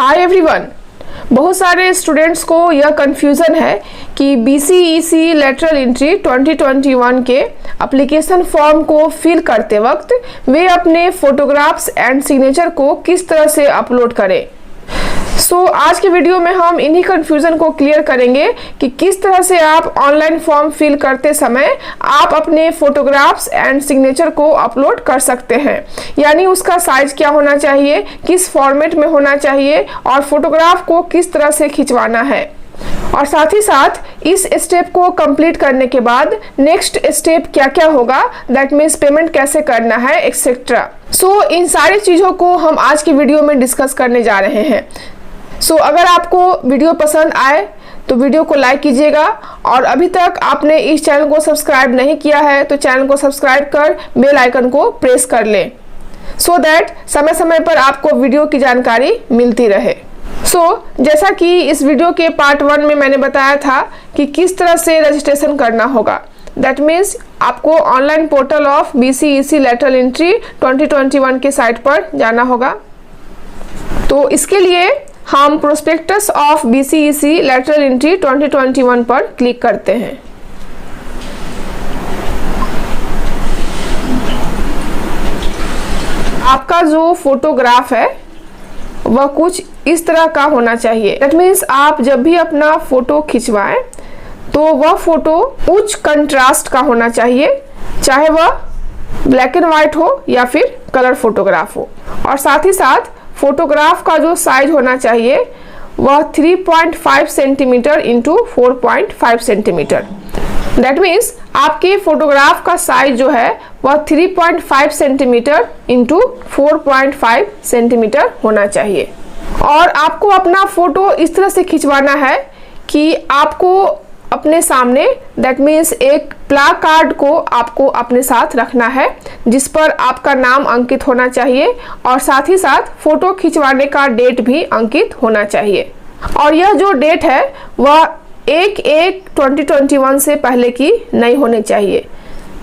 Hi everyone. बहुत सारे students को यह कन्फ्यूज़न है कि BCEC लेटरल एंट्री 2021 के एप्लीकेशन फॉर्म को फिल करते वक्त वे अपने फोटोग्राफ्स एंड सिग्नेचर को किस तरह से अपलोड करें। आज के वीडियो में हम इन्हीं कन्फ्यूज़न को क्लियर करेंगे कि किस तरह से आप ऑनलाइन फॉर्म फिल करते समय आप अपने फोटोग्राफ्स एंड सिग्नेचर को अपलोड कर सकते हैं। यानी उसका साइज क्या होना चाहिए, किस फॉर्मेट में होना चाहिए और फोटोग्राफ को किस तरह से खिंचवाना है, और साथ ही साथ इस स्टेप को कंप्लीट करने के बाद नेक्स्ट स्टेप क्या क्या होगा, दैट मीन्स पेमेंट कैसे करना है एक्सेट्रा। इन सारी चीज़ों को हम आज की वीडियो में डिस्कस करने जा रहे हैं। अगर आपको वीडियो पसंद आए तो वीडियो को लाइक कीजिएगा, और अभी तक आपने इस चैनल को सब्सक्राइब नहीं किया है तो चैनल को सब्सक्राइब कर बेल आइकन को प्रेस कर लें, सो दैट समय समय पर आपको वीडियो की जानकारी मिलती रहे। जैसा कि इस वीडियो के पार्ट 1 में मैंने बताया था कि किस तरह से रजिस्ट्रेशन करना होगा, दैट मीन्स आपको online portal of BCEC lateral entry 2021 के साइट पर जाना होगा। तो इसके लिए हम prospectus of BCEC lateral entry 2021 पर क्लिक करते हैं। आपका जो फोटोग्राफ है वह कुछ इस तरह का होना चाहिए। दैट मीन्स आप जब भी अपना फोटो खिंचवाएं तो वह फोटो उच्च कंट्रास्ट का होना चाहिए, चाहे वह ब्लैक एंड व्हाइट हो या फिर कलर फोटोग्राफ हो। और साथ ही साथ फोटोग्राफ का जो साइज होना चाहिए वह 3.5 centimetre into 4.5 centimetre. That means आपके फोटोग्राफ का साइज जो है वह 3.5 सेंटीमीटर इंटू 4.5 सेंटीमीटर होना चाहिए। और आपको अपना फोटो इस तरह से खिंचवाना है कि आपको अपने सामने, दैट मीन्स एक प्ला कार्ड को आपको अपने साथ रखना है जिस पर आपका नाम अंकित होना चाहिए, और साथ ही साथ फोटो खिंचवाने का डेट भी अंकित होना चाहिए। और यह जो डेट है वह 1/1/2021 से पहले की नहीं होनी चाहिए।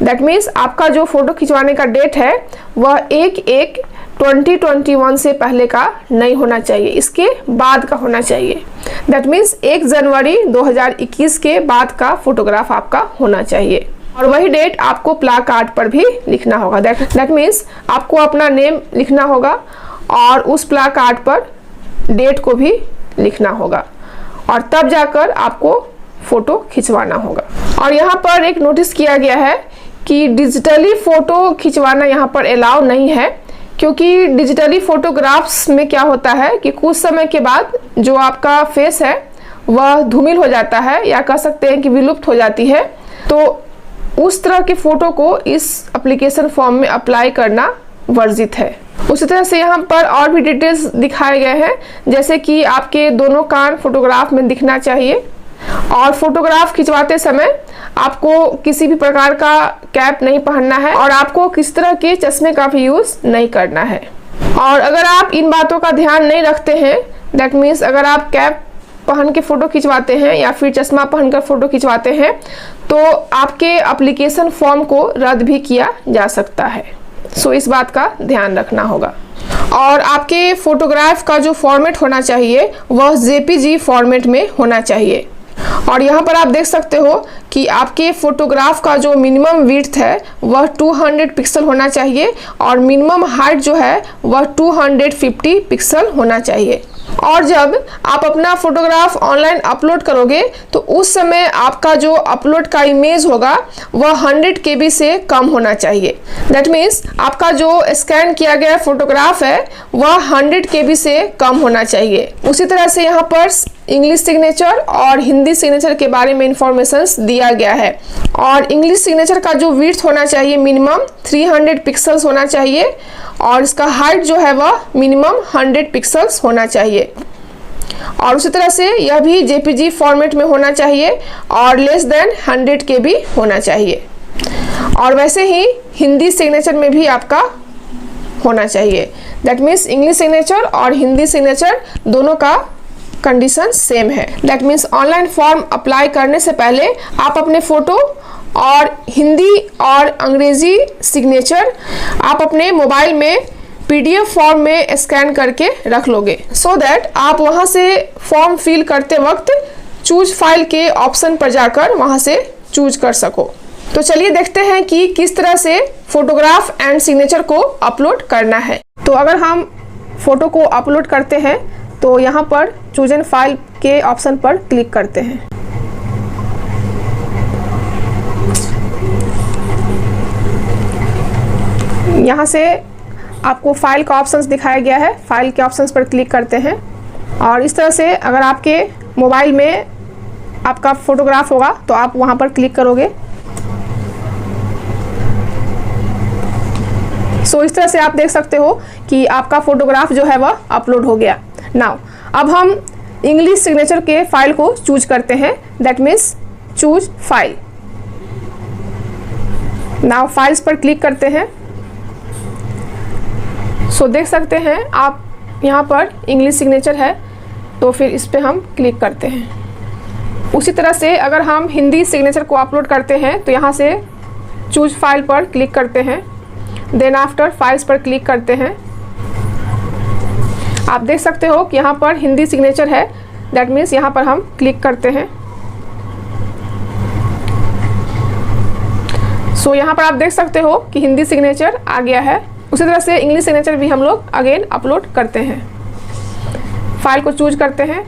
दैट मीन्स आपका जो फोटो खिंचवाने का डेट है वह 1/1/2021 से पहले का नहीं होना चाहिए, इसके बाद का होना चाहिए। दैट मीन्स 1 जनवरी 2021 के बाद का फोटोग्राफ आपका होना चाहिए। और वही डेट आपको प्ला कार्ड पर भी लिखना होगा। दैट मीन्स आपको अपना नेम लिखना होगा और उस प्ला कार्ड पर डेट को भी लिखना होगा, और तब जाकर आपको फोटो खिंचवाना होगा। और यहाँ पर एक नोटिस किया गया है कि डिजिटली फोटो खिंचवाना यहाँ पर अलाउ नहीं है, क्योंकि डिजिटली फोटोग्राफ्स में क्या होता है कि कुछ समय के बाद जो आपका फेस है वह धूमिल हो जाता है, या कह सकते हैं कि विलुप्त हो जाती है। तो उस तरह के फोटो को इस एप्लीकेशन फॉर्म में अप्लाई करना वर्जित है। उसी तरह से यहाँ पर और भी डिटेल्स दिखाए गए हैं, जैसे कि आपके दोनों कान फोटोग्राफ में दिखना चाहिए, और फोटोग्राफ खिंचवाते समय आपको किसी भी प्रकार का कैप नहीं पहनना है, और आपको किस तरह के चश्मे का भी यूज़ नहीं करना है। और अगर आप इन बातों का ध्यान नहीं रखते हैं, दैट मीन्स अगर आप कैप पहन के फ़ोटो खिंचवाते हैं या फिर चश्मा पहनकर फ़ोटो खिंचवाते हैं तो आपके एप्लीकेशन फॉर्म को रद्द भी किया जा सकता है। इस बात का ध्यान रखना होगा। और आपके फोटोग्राफ का जो फॉर्मेट होना चाहिए वह JPG फॉर्मेट में होना चाहिए। और यहाँ पर आप देख सकते हो कि आपके फोटोग्राफ का जो मिनिमम विड्थ है वह 200 पिक्सल होना चाहिए, और मिनिमम हाइट जो है वह 250 पिक्सल होना चाहिए। और जब आप अपना फोटोग्राफ ऑनलाइन अपलोड करोगे तो उस समय आपका जो अपलोड का इमेज होगा वह 100 KB से कम होना चाहिए। दैट मीन्स आपका जो स्कैन किया गया फोटोग्राफ है वह 100 KB से कम होना चाहिए। उसी तरह से यहाँ पर इंग्लिश सिग्नेचर और हिंदी सिग्नेचर के बारे में इंफॉर्मेशन दिया गया है। और इंग्लिश सिग्नेचर का जो विड्थ होना चाहिए मिनिमम 300 पिक्सल्स होना चाहिए, और इसका हाइट जो है वह मिनिमम 100 पिक्सल्स होना चाहिए। और उसी तरह से यह भी JPG फॉर्मेट में होना चाहिए और लेस देन 100 KB होना चाहिए। और वैसे ही हिंदी सिग्नेचर में भी आपका होना चाहिए। दैट मीन्स इंग्लिश सिग्नेचर और हिंदी सिग्नेचर दोनों का कंडीशन सेम है। That means online form apply करने से पहले आप अपने फ़ोटो और हिंदी और अंग्रेज़ी सिग्नेचर आप अपने मोबाइल में PDF फॉर्म में स्कैन करके रख लोगे, सो दैट आप वहां से फॉर्म फिल करते वक्त चूज फाइल के ऑप्शन पर जाकर वहां से चूज कर सको। तो चलिए देखते हैं कि किस तरह से फोटोग्राफ एंड सिग्नेचर को अपलोड करना है। तो अगर हम फोटो को अपलोड करते हैं तो यहाँ पर चूज एन फाइल के ऑप्शन पर क्लिक करते हैं। यहाँ से आपको फाइल का ऑप्शंस दिखाया गया है, फाइल के ऑप्शंस पर क्लिक करते हैं और इस तरह से अगर आपके मोबाइल में आपका फोटोग्राफ होगा तो आप वहाँ पर क्लिक करोगे। सो इस तरह से आप देख सकते हो कि आपका फोटोग्राफ जो है वह अपलोड हो गया। नाउ अब हम इंग्लिश सिग्नेचर के फाइल को चूज करते हैं, that means choose file. Now files पर क्लिक करते हैं। सो देख सकते हैं आप यहाँ पर इंग्लिश सिग्नेचर है, तो फिर इस पर हम क्लिक करते हैं। उसी तरह से अगर हम हिंदी सिग्नेचर को अपलोड करते हैं तो यहाँ से चूज फाइल पर क्लिक करते हैं, देन आफ्टर फाइल्स पर क्लिक करते हैं। आप देख सकते हो कि यहाँ पर हिंदी सिग्नेचर है, दैट मीन्स यहाँ पर हम क्लिक करते हैं। सो यहाँ पर आप देख सकते हो कि हिंदी सिग्नेचर आ गया है। उसी तरह से इंग्लिश सिग्नेचर भी हम लोग अगेन अपलोड करते हैं। फाइल को चूज करते हैं।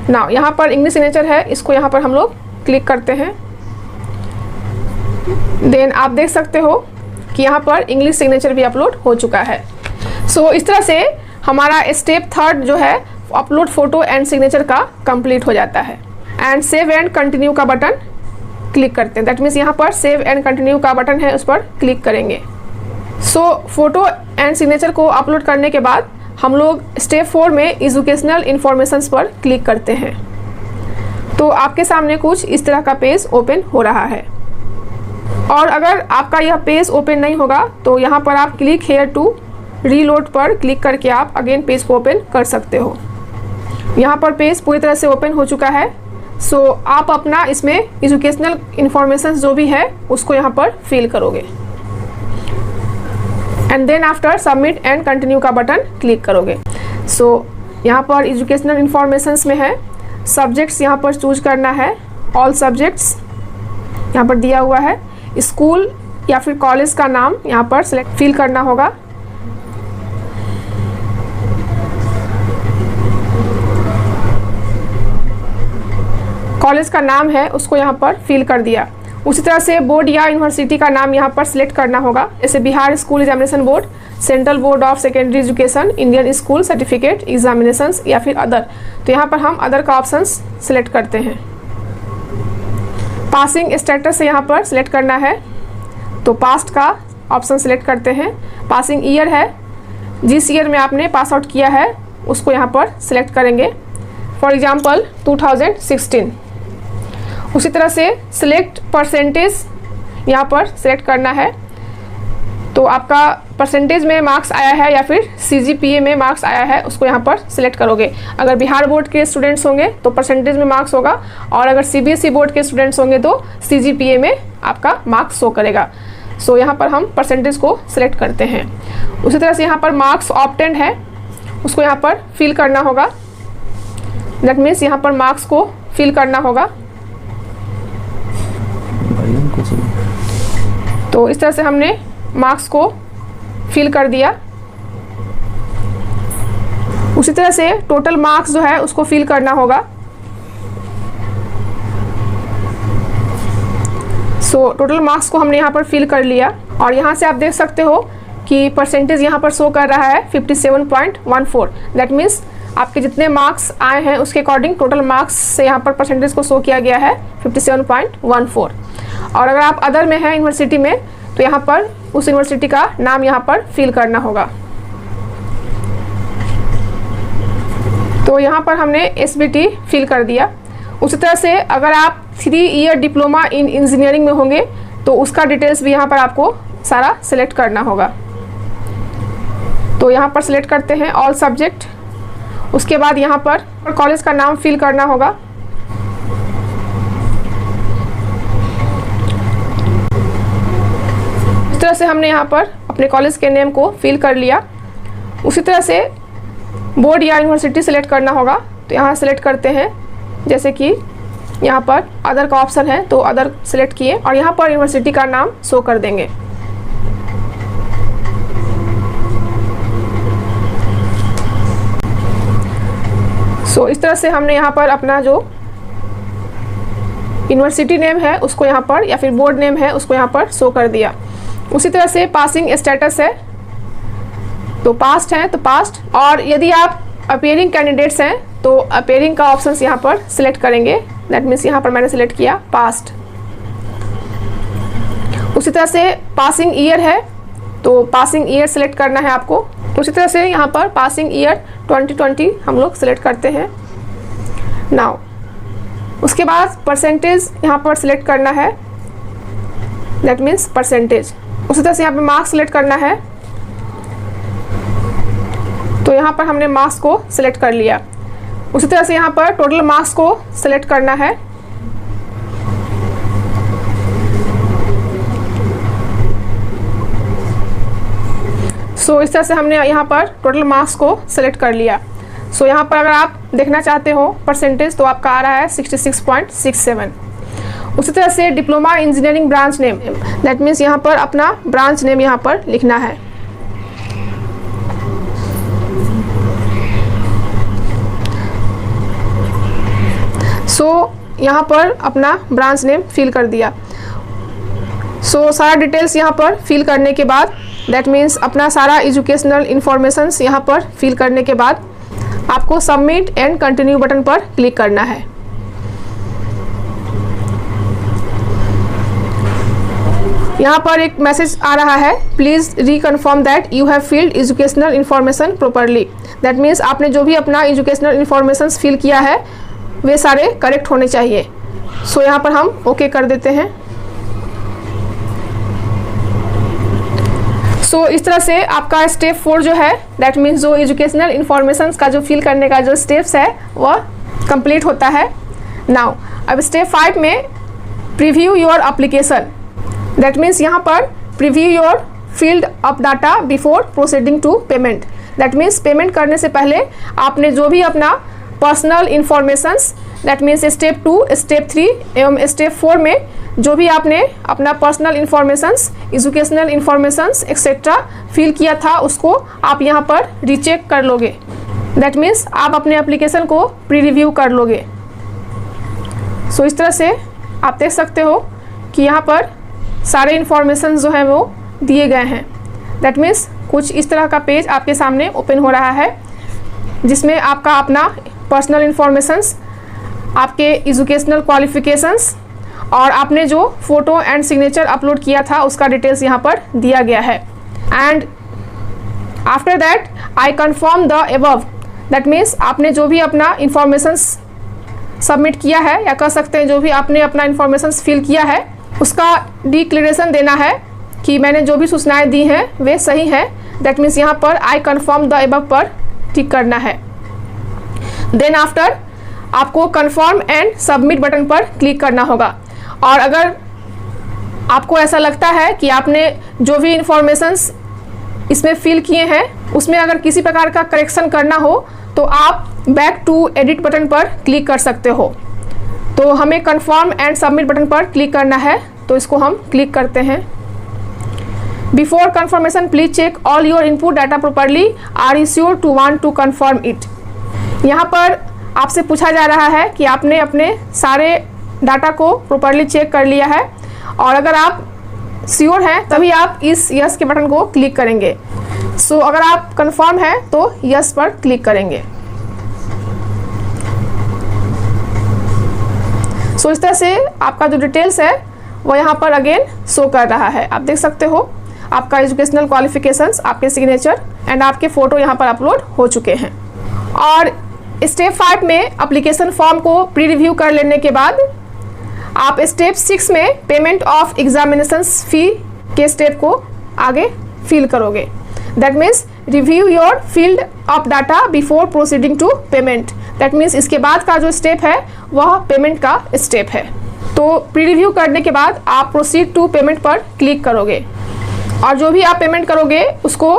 नाउ यहाँ पर इंग्लिश सिग्नेचर है, इसको यहाँ पर हम लोग क्लिक करते हैं। देन आप देख सकते हो कि यहाँ पर इंग्लिश सिग्नेचर भी अपलोड हो चुका है। सो इस तरह से हमारा स्टेप 3 जो है अपलोड फोटो एंड सिग्नेचर का कंप्लीट हो जाता है। एंड सेव एंड कंटिन्यू का बटन क्लिक करते हैं, दैट मीन्स यहाँ पर सेव एंड कंटिन्यू का बटन है, उस पर क्लिक करेंगे। सो फोटो एंड सिग्नेचर को अपलोड करने के बाद हम लोग स्टेप 4 में एजुकेशनल इन्फॉर्मेशंस पर क्लिक करते हैं। तो आपके सामने कुछ इस तरह का पेज ओपन हो रहा है। और अगर आपका यह पेज ओपन नहीं होगा तो यहाँ पर आप क्लिक हेयर टू रीलोड पर क्लिक करके आप अगेन पेज को ओपन कर सकते हो। यहाँ पर पेज पूरी तरह से ओपन हो चुका है। सो आप अपना इसमें एजुकेशनल इन्फॉर्मेशन जो भी है उसको यहाँ पर फिल करोगे and then after submit and continue का बटन क्लिक करोगे। सो यहाँ पर एजुकेशनल इन्फॉर्मेशंस में है सब्जेक्ट्स, यहाँ पर चूज करना है। ऑल सब्जेक्ट्स यहाँ पर दिया हुआ है। स्कूल या फिर कॉलेज का नाम यहाँ पर सिलेक्ट फिल करना होगा। कॉलेज का नाम है उसको यहाँ पर फिल कर दिया। उसी तरह से बोर्ड या यूनिवर्सिटी का नाम यहाँ पर सिलेक्ट करना होगा, जैसे Bihar school examination board, central board of secondary education, Indian school certificate examinations या फिर अदर। तो यहाँ पर हम अदर का ऑप्शन सिलेक्ट करते हैं। पासिंग स्टेटस से यहाँ पर सिलेक्ट करना है, तो पास्ट का ऑप्शन सिलेक्ट करते हैं। पासिंग ईयर है, जिस ईयर में आपने पास आउट किया है उसको यहाँ पर सिलेक्ट करेंगे, फॉर एग्जाम्पल 2016। उसी तरह से सिलेक्ट परसेंटेज यहाँ पर सिलेक्ट करना है, तो आपका परसेंटेज में मार्क्स आया है या फिर CGPA में मार्क्स आया है उसको यहाँ पर सिलेक्ट करोगे। अगर बिहार बोर्ड के स्टूडेंट्स होंगे तो परसेंटेज में मार्क्स होगा, और अगर CBSE बोर्ड के स्टूडेंट्स होंगे तो CGPA में आपका मार्क्स शो करेगा। सो यहाँ पर हम परसेंटेज को सिलेक्ट करते हैं। उसी तरह से यहाँ पर मार्क्स ऑब्टेन्ड है उसको यहाँ पर फिल करना होगा, दैट मीन्स यहाँ पर मार्क्स को फिल करना होगा। तो इस तरह से हमने मार्क्स को फिल कर दिया। उसी तरह से टोटल मार्क्स जो है उसको फिल करना होगा। सो टोटल मार्क्स को हमने यहाँ पर फिल कर लिया, और यहाँ से आप देख सकते हो कि परसेंटेज यहाँ पर शो कर रहा है 57.14। दैट मीन्स आपके जितने मार्क्स आए हैं उसके अकॉर्डिंग टोटल मार्क्स से यहाँ पर परसेंटेज को शो किया गया है 57.14। और अगर आप अदर में हैं यूनिवर्सिटी में तो यहाँ पर उस यूनिवर्सिटी का नाम यहाँ पर फिल करना होगा। तो यहाँ पर हमने SBT फिल कर दिया। उसी तरह से अगर आप 3 ईयर डिप्लोमा इन इंजीनियरिंग में होंगे तो उसका डिटेल्स भी यहाँ पर आपको सारा सिलेक्ट करना होगा। तो यहाँ पर सिलेक्ट करते हैं ऑल सब्जेक्ट। उसके बाद यहाँ पर कॉलेज का नाम फिल करना होगा। इस तरह से हमने यहाँ पर अपने कॉलेज के नेम को फिल कर लिया। उसी तरह से बोर्ड या यूनिवर्सिटी सेलेक्ट करना होगा, तो यहाँ सेलेक्ट करते हैं, जैसे कि यहाँ पर अदर का ऑप्शन है तो अदर सेलेक्ट किए और यहाँ पर यूनिवर्सिटी का नाम शो कर देंगे। सो इस तरह से हमने यहाँ पर अपना जो यूनिवर्सिटी नेम है उसको यहाँ पर, या फिर बोर्ड नेम है उसको यहाँ पर शो कर दिया। उसी तरह से पासिंग स्टेटस है तो पास्ट है तो पास्ट, और यदि आप अपीयरिंग कैंडिडेट्स हैं तो अपीयरिंग का ऑप्शन यहाँ पर सिलेक्ट करेंगे। दैट मीन्स यहाँ पर मैंने सिलेक्ट किया पास्ट। उसी तरह से पासिंग ईयर है तो पासिंग ईयर सिलेक्ट करना है आपको। उसी तरह से यहाँ पर पासिंग ईयर 2020 हम लोग सिलेक्ट करते हैं। नाउ उसके बाद परसेंटेज यहाँ पर सिलेक्ट करना है, दैट मीन्स परसेंटेज। उसी तरह से यहाँ पर मार्क्स सिलेक्ट करना है, तो यहाँ पर हमने मार्क्स को सिलेक्ट कर लिया। उसी तरह से यहाँ पर टोटल मार्क्स को सिलेक्ट करना है। सो इस तरह से हमने यहाँ पर टोटल मार्क्स को सिलेक्ट कर लिया। सो यहाँ पर अगर आप देखना चाहते हो परसेंटेज तो आपका आ रहा है 66.67। उसी तरह से diploma engineering branch name, that means यहाँ पर अपना ब्रांच नेम यहाँ पर लिखना है। सो यहाँ पर अपना ब्रांच नेम फिल कर दिया। सो सारा डिटेल्स यहाँ पर फिल करने के बाद, दैट मीन्स अपना सारा एजुकेशनल इंफॉर्मेशंस यहाँ पर फिल करने के बाद आपको सबमिट एंड कंटिन्यू बटन पर क्लिक करना है। यहाँ पर एक मैसेज आ रहा है, please reconfirm that you have filled educational information properly. That means आपने जो भी अपना एजुकेशनल इंफॉर्मेशन फिल किया है वे सारे करेक्ट होने चाहिए। सो यहाँ पर हम ओके कर देते हैं। सो इस तरह से आपका स्टेप 4 जो है, दैट मीन्स जो एजुकेशनल इंफॉर्मेशन का जो फिल करने का जो स्टेप्स है वह कंप्लीट होता है। नाउ अब स्टेप 5 में preview your application, that means यहाँ पर preview your field of data before proceeding to payment. That means payment करने से पहले आपने जो भी अपना personal informations, that means step 2, step 3 एवं स्टेप 4 में जो भी आपने अपना personal informations, educational informations etcetera fill किया था उसको आप यहाँ पर रीचेक कर लोगे। दैट मीन्स आप अपने एप्लीकेशन को प्री रिव्यू कर लोगे। सो इस तरह से आप देख सकते हो कि यहाँ पर सारे इंफॉर्मेशन जो है वो दिए गए हैं। दैट मीन्स कुछ इस तरह का पेज आपके सामने ओपन हो रहा है जिसमें आपका अपना पर्सनल इंफॉर्मेशंस, आपके एजुकेशनल क्वालिफिकेशंस और आपने जो फ़ोटो एंड सिग्नेचर अपलोड किया था उसका डिटेल्स यहाँ पर दिया गया है। And after that I confirm the above, that means आपने जो भी अपना इंफॉर्मेशंस सबमिट किया है या कह सकते हैं जो भी आपने अपना इंफॉर्मेशंस फिल किया है उसका डिक्लेरेशन देना है कि मैंने जो भी सूचनाएं दी हैं वे सही हैं। दैट मीन्स यहाँ पर आई कन्फर्म द एबव पर टिक करना है। देन आफ्टर आपको कन्फर्म एंड सबमिट बटन पर क्लिक करना होगा। और अगर आपको ऐसा लगता है कि आपने जो भी इंफॉर्मेशंस इसमें फिल किए हैं उसमें अगर किसी प्रकार का करेक्शन करना हो तो आप बैक टू एडिट बटन पर क्लिक कर सकते हो। तो हमें कन्फर्म एंड सबमिट बटन पर क्लिक करना है, तो इसको हम क्लिक करते हैं। Before confirmation please check all your input data properly, are you sure to want to confirm it. यहाँ पर आपसे पूछा जा रहा है कि आपने अपने सारे डाटा को प्रॉपरली चेक कर लिया है, और अगर आप श्योर हैं तभी आप इस यस के बटन को क्लिक करेंगे। सो अगर आप कंफर्म हैं तो यस पर क्लिक करेंगे। सो इस तरह से आपका जो डिटेल्स है वो यहाँ पर अगेन शो कर रहा है। आप देख सकते हो आपका एजुकेशनल क्वालिफिकेशंस, आपके सिग्नेचर एंड आपके फ़ोटो यहाँ पर अपलोड हो चुके हैं। और स्टेप 5 में एप्लीकेशन फॉर्म को प्री रिव्यू कर लेने के बाद आप स्टेप 6 में पेमेंट ऑफ एग्जामिनेशन फ़ी के स्टेप को आगे फिल करोगे। That means review your field of data before proceeding to payment. That means इसके बाद का जो स्टेप है वह पेमेंट का स्टेप है। तो प्री रिव्यू करने के बाद आप प्रोसीड टू पेमेंट पर क्लिक करोगे और जो भी आप पेमेंट करोगे उसको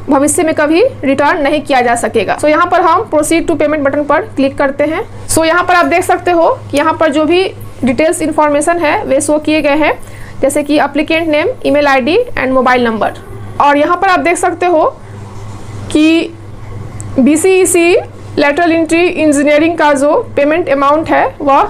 भविष्य में कभी रिटर्न नहीं किया जा सकेगा। सो यहाँ पर हम प्रोसीड टू पेमेंट बटन पर क्लिक करते हैं। सो यहाँ पर आप देख सकते हो कि यहाँ पर जो भी डिटेल्स इन्फॉर्मेशन है वे शो किए गए हैं, जैसे कि applicant name, email ID and mobile number. और यहाँ पर आप देख सकते हो कि BCEC लेटरल एंट्री इंजीनियरिंग का जो पेमेंट अमाउंट है वह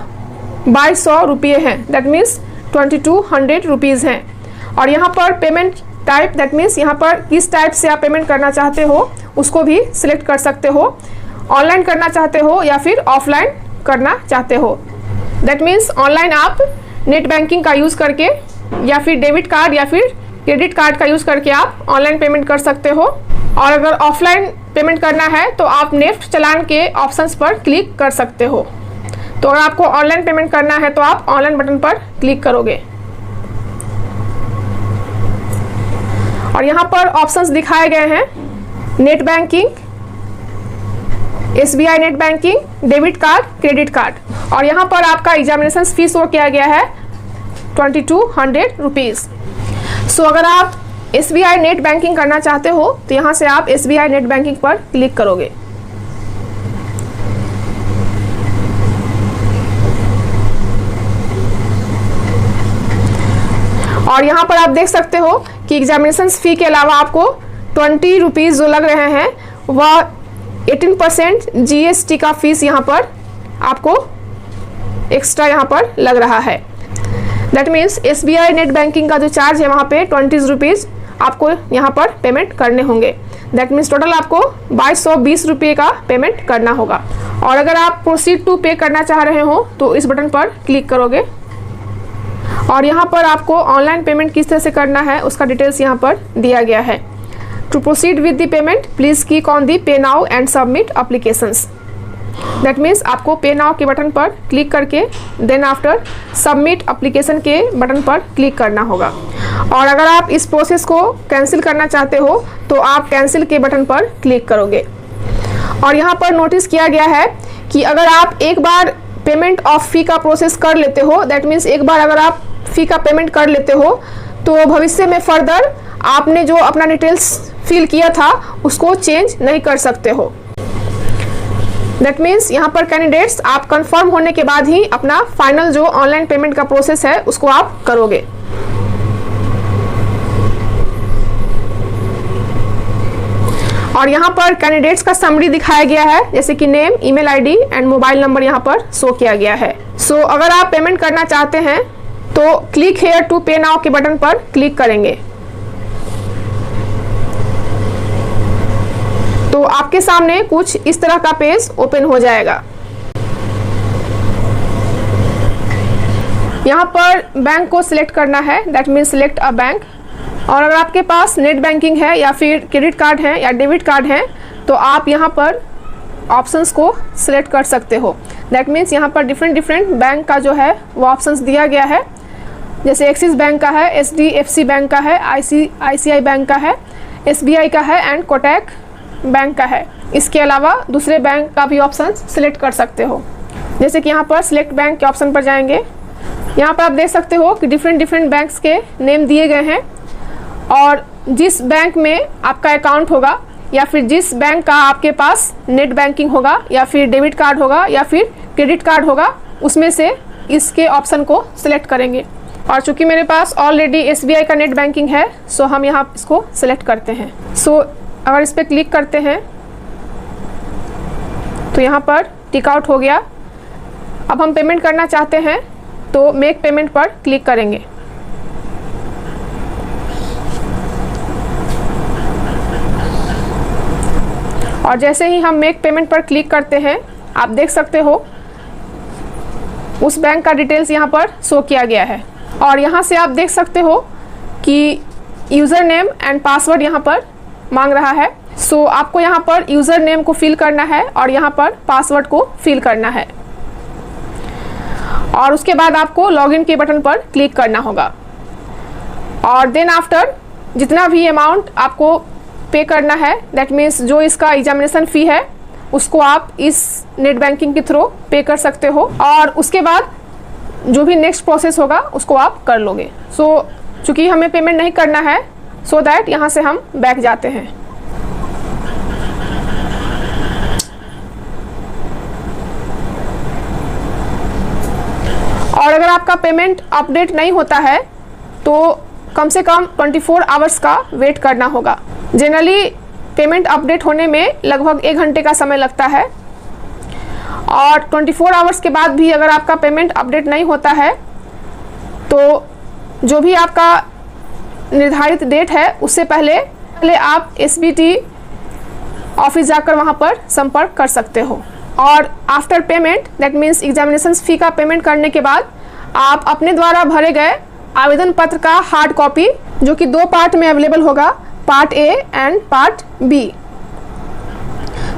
2200 रुपये है, दैट मीन्स 2200 रुपीज़ हैं। और यहाँ पर पेमेंट टाइप, दैट मीन्स यहाँ पर किस टाइप से आप पेमेंट करना चाहते हो उसको भी सिलेक्ट कर सकते हो। ऑनलाइन करना चाहते हो या फिर ऑफलाइन करना चाहते हो, दैट मीन्स ऑनलाइन आप नेट बैंकिंग का यूज़ करके या फिर डेबिट कार्ड या फिर क्रेडिट कार्ड का यूज़ करके आप ऑनलाइन पेमेंट कर सकते हो। और अगर ऑफलाइन पेमेंट करना है तो आप नेफ्ट चालान के ऑप्शंस पर क्लिक कर सकते हो। तो अगर आपको ऑनलाइन पेमेंट करना है तो आप ऑनलाइन बटन पर क्लिक करोगे और यहाँ पर ऑप्शंस दिखाए गए हैं, net banking, SBI net banking, debit card, credit card. और यहाँ पर आपका एग्जामिनेशन फीस शो किया गया है 2200 रुपीज़। सो अगर आप SBI नेट बैंकिंग करना चाहते हो तो यहाँ से आप SBI नेट बैंकिंग पर क्लिक करोगे। और यहाँ पर आप देख सकते हो कि एग्जामिनेशन फ़ी के अलावा आपको 20 रुपीज़ जो लग रहे हैं वह 18% GST का फीस यहाँ पर आपको एक्स्ट्रा यहाँ पर लग रहा है। That means SBI net banking का जो चार्ज है वहाँ पे 20 रुपीज़ आपको यहाँ पर पेमेंट करने होंगे। दैट मीन्स टोटल आपको 2220 रुपये का पेमेंट करना होगा। और अगर आप प्रोसीड टू पे करना चाह रहे हो तो इस बटन पर क्लिक करोगे और यहाँ पर आपको ऑनलाइन पेमेंट किस तरह से करना है उसका डिटेल्स यहाँ पर दिया गया है। To proceed with the payment please click on the pay now and submit applications. That means आपको पे नाउ के बटन पर क्लिक करके देन आफ्टर सबमिट एप्लीकेशन के बटन पर क्लिक करना होगा। और अगर आप इस प्रोसेस को कैंसिल करना चाहते हो तो आप कैंसिल के बटन पर क्लिक करोगे। और यहाँ पर नोटिस किया गया है कि अगर आप एक बार पेमेंट ऑफ फ़ी का प्रोसेस कर लेते हो, दैट मीन्स एक बार अगर आप फ़ी का पेमेंट कर लेते हो तो भविष्य में फर्दर आपने जो अपना डिटेल्स फिल किया था उसको चेंज नहीं कर सकते हो। दैट मीन्स यहाँ पर कैंडिडेट्स आप कंफर्म होने के बाद ही अपना फाइनल जो ऑनलाइन पेमेंट का प्रोसेस है उसको आप करोगे। और यहाँ पर कैंडिडेट्स का समरी दिखाया गया है, जैसे कि name, email ID and mobile number यहाँ पर शो किया गया है। सो अगर आप पेमेंट करना चाहते हैं तो क्लिक हेयर टू पे नाउ के बटन पर क्लिक करेंगे तो आपके सामने कुछ इस तरह का पेज ओपन हो जाएगा। यहाँ पर बैंक को सिलेक्ट करना है, that means select a bank. और अगर आपके पास नेट बैंकिंग है या फिर क्रेडिट कार्ड है या डेबिट कार्ड है तो आप यहाँ पर ऑप्शंस को सिलेक्ट कर सकते हो। दैट मीन्स यहाँ पर डिफरेंट बैंक का जो है वो ऑप्शंस दिया गया है, जैसे एक्सिस बैंक का है, HDFC बैंक का है, ICICI बैंक का है, SBI का है एंड कोटक बैंक का है। इसके अलावा दूसरे बैंक का भी ऑप्शन सिलेक्ट कर सकते हो, जैसे कि यहाँ पर सिलेक्ट बैंक के ऑप्शन पर जाएंगे। यहाँ पर आप देख सकते हो कि डिफरेंट बैंक्स के नेम दिए गए हैं और जिस बैंक में आपका अकाउंट होगा या फिर जिस बैंक का आपके पास नेट बैंकिंग होगा या फिर डेबिट कार्ड होगा या फिर क्रेडिट कार्ड होगा उसमें से इसके ऑप्शन को सिलेक्ट करेंगे। और चूंकि मेरे पास ऑलरेडी SBI का नेट बैंकिंग है सो हम यहाँ इसको सिलेक्ट करते हैं। सो अगर इस पर क्लिक करते हैं तो यहाँ पर टिक आउट हो गया। अब हम पेमेंट करना चाहते हैं तो मेक पेमेंट पर क्लिक करेंगे। और जैसे ही हम मेक पेमेंट पर क्लिक करते हैं आप देख सकते हो उस बैंक का डिटेल्स यहाँ पर शो किया गया है। और यहाँ से आप देख सकते हो कि यूज़र नेम एंड पासवर्ड यहाँ पर मांग रहा है। सो आपको यहाँ पर यूज़र नेम को फिल करना है और यहाँ पर पासवर्ड को फिल करना है और उसके बाद आपको लॉगिन के बटन पर क्लिक करना होगा। और देन आफ्टर जितना भी अमाउंट आपको पे करना है, दैट मीन्स जो इसका एग्जामिनेशन फ़ी है उसको आप इस नेट बैंकिंग के थ्रू पे कर सकते हो और उसके बाद जो भी नेक्स्ट प्रोसेस होगा उसको आप कर लोगे। सो चूँकि हमें पेमेंट नहीं करना है सो दैट यहाँ से हम बैक जाते हैं। आपका पेमेंट अपडेट नहीं होता है तो कम से कम 24 आवर्स का वेट करना होगा। जनरली पेमेंट अपडेट होने में लगभग 1 घंटे का समय लगता है और 24 आवर्स के बाद भी अगर आपका पेमेंट अपडेट नहीं होता है तो जो भी आपका निर्धारित डेट है उससे पहले आप SBT ऑफिस जाकर वहाँ पर संपर्क कर सकते हो। और after payment that means examination फ़ी का पेमेंट करने के बाद आप अपने द्वारा भरे गए आवेदन पत्र का हार्ड कॉपी, जो कि 2 पार्ट में अवेलेबल होगा, part A and part B।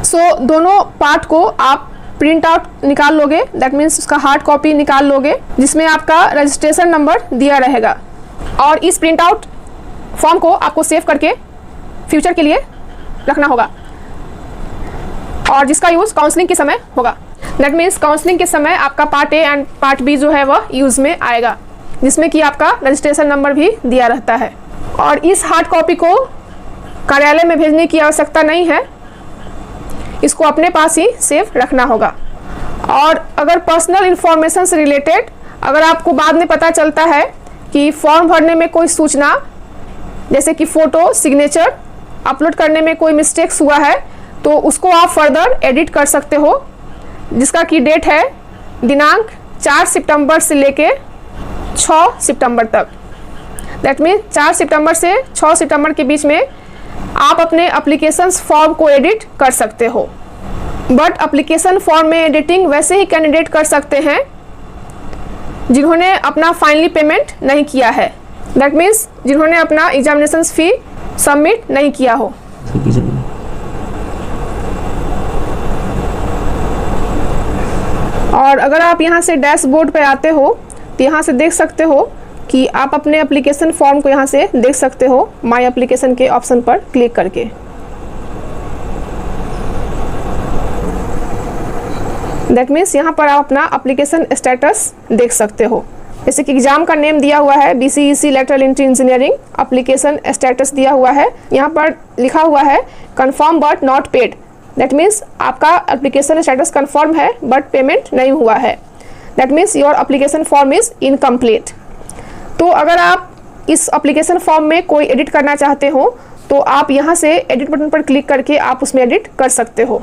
सो दोनों पार्ट को आप प्रिंट आउट निकाल लोगे, दैट मीन्स उसका हार्ड कॉपी निकाल लोगे जिसमें आपका रजिस्ट्रेशन नंबर दिया रहेगा। और इस प्रिंट आउट फॉर्म को आपको सेव करके फ्यूचर के लिए रखना होगा और जिसका यूज़ काउंसलिंग के समय होगा। दैट मीन्स काउंसलिंग के समय आपका part A and part B जो है वह यूज़ में आएगा, जिसमें कि आपका रजिस्ट्रेशन नंबर भी दिया रहता है। और इस हार्ड कॉपी को कार्यालय में भेजने की आवश्यकता नहीं है, इसको अपने पास ही सेव रखना होगा। और अगर पर्सनल इंफॉर्मेशन से रिलेटेड अगर आपको बाद में पता चलता है कि फॉर्म भरने में कोई सूचना जैसे कि फ़ोटो, सिग्नेचर अपलोड करने में कोई मिस्टेक्स हुआ है तो उसको आप फर्दर एडिट कर सकते हो, जिसका की डेट है दिनांक 4 सितंबर से लेके 6 सितंबर तक। दैट मीन 4 सितंबर से 6 सितंबर के बीच में आप अपने एप्लीकेशन फॉर्म को एडिट कर सकते हो। बट एप्लीकेशन फॉर्म में एडिटिंग वैसे ही कैंडिडेट कर सकते हैं जिन्होंने अपना फाइनली पेमेंट नहीं किया है, दैट मीन्स जिन्होंने अपना एग्जामिनेशन फ़ी सबमिट नहीं किया हो। और अगर आप यहाँ से डैशबोर्ड पे आते हो तो यहाँ से देख सकते हो कि आप अपने एप्लीकेशन फॉर्म को यहाँ से देख सकते हो माय एप्लीकेशन के ऑप्शन पर क्लिक करके। दैट मीन्स यहाँ पर आप अपना एप्लीकेशन स्टेटस देख सकते हो, जैसे कि एग्जाम का नेम दिया हुआ है BCEC lateral entry engineering, application status दिया हुआ है, यहाँ पर लिखा हुआ है confirm but not paid. That means आपका एप्लीकेशन स्टेटस कन्फर्म है बट पेमेंट नहीं हुआ है, that means your application form is incomplete. तो अगर आप इस एप्लीकेशन फॉर्म में कोई एडिट करना चाहते हो तो आप यहाँ से एडिट बटन पर क्लिक करके आप उसमें एडिट कर सकते हो।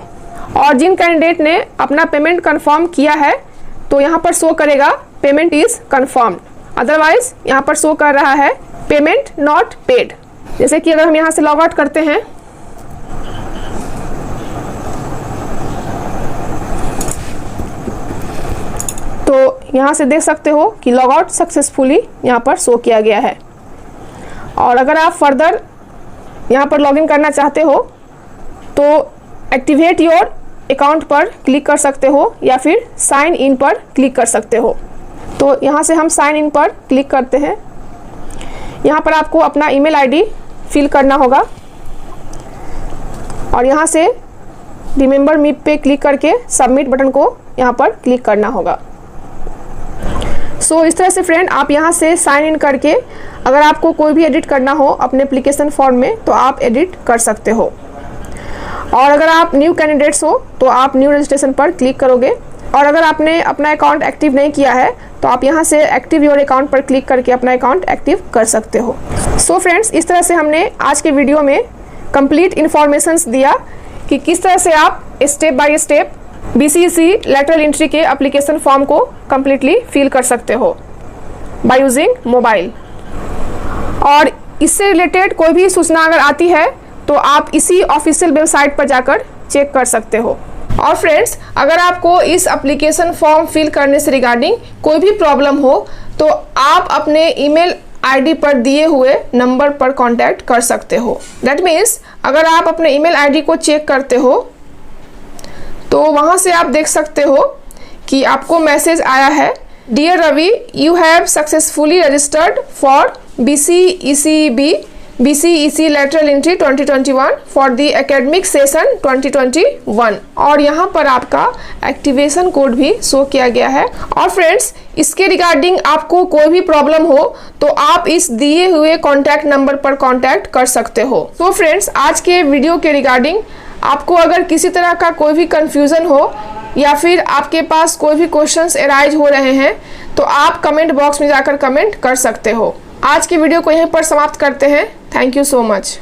और जिन कैंडिडेट ने अपना पेमेंट कन्फर्म किया है तो यहाँ पर शो करेगा पेमेंट इज़ कन्फर्म्ड, अदरवाइज यहाँ पर शो कर रहा है पेमेंट नॉट पेड। जैसे कि अगर हम यहाँ से लॉग आउट करते हैं तो यहाँ से देख सकते हो कि लॉग आउट सक्सेसफुली यहाँ पर शो किया गया है। और अगर आप फर्दर यहाँ पर लॉगिन करना चाहते हो तो एक्टिवेट योर अकाउंट पर क्लिक कर सकते हो या फिर साइन इन पर क्लिक कर सकते हो। तो यहाँ से हम साइन इन पर क्लिक करते हैं। यहाँ पर आपको अपना ईमेल आईडी फिल करना होगा और यहाँ से रिमेंबर मी पे क्लिक करके सबमिट बटन को यहाँ पर क्लिक करना होगा। सो इस तरह से फ्रेंड आप यहाँ से साइन इन करके अगर आपको कोई भी एडिट करना हो अपने एप्लीकेशन फॉर्म में तो आप एडिट कर सकते हो। और अगर आप न्यू कैंडिडेट्स हो तो आप न्यू रजिस्ट्रेशन पर क्लिक करोगे। और अगर आपने अपना अकाउंट एक्टिव नहीं किया है तो आप यहाँ से एक्टिव योर अकाउंट पर क्लिक करके अपना अकाउंट एक्टिव कर सकते हो। सो फ्रेंड्स, इस तरह से हमने आज के वीडियो में कंप्लीट इन्फॉर्मेशंस दिया कि किस तरह से आप step by step BCEC lateral entry के एप्लीकेशन फॉर्म को कम्प्लीटली फिल कर सकते हो बाय यूजिंग मोबाइल। और इससे रिलेटेड कोई भी सूचना अगर आती है तो आप इसी ऑफिशियल वेबसाइट पर जाकर चेक कर सकते हो। और फ्रेंड्स, अगर आपको इस एप्लीकेशन फॉर्म फिल करने से रिगार्डिंग कोई भी प्रॉब्लम हो तो आप अपने ईमेल आईडी पर दिए हुए नंबर पर कांटेक्ट कर सकते हो। दैट मीन्स अगर आप अपने ईमेल आईडी को चेक करते हो तो वहाँ से आप देख सकते हो कि आपको मैसेज आया है, dear Ravi, you have successfully registered for BCEC lateral entry 2021 for the academic session 2021। और यहाँ पर आपका एक्टिवेशन कोड भी शो किया गया है। और फ्रेंड्स, इसके रिगार्डिंग आपको कोई भी प्रॉब्लम हो तो आप इस दिए हुए कॉन्टैक्ट नंबर पर कॉन्टैक्ट कर सकते हो। तो फ्रेंड्स, आज के वीडियो के रिगार्डिंग आपको अगर किसी तरह का कोई भी कंफ्यूजन हो या फिर आपके पास कोई भी क्वेश्चंस अराइज हो रहे हैं तो आप कमेंट बॉक्स में जाकर कमेंट कर सकते हो। आज की वीडियो को यहीं पर समाप्त करते हैं। Thank you so much.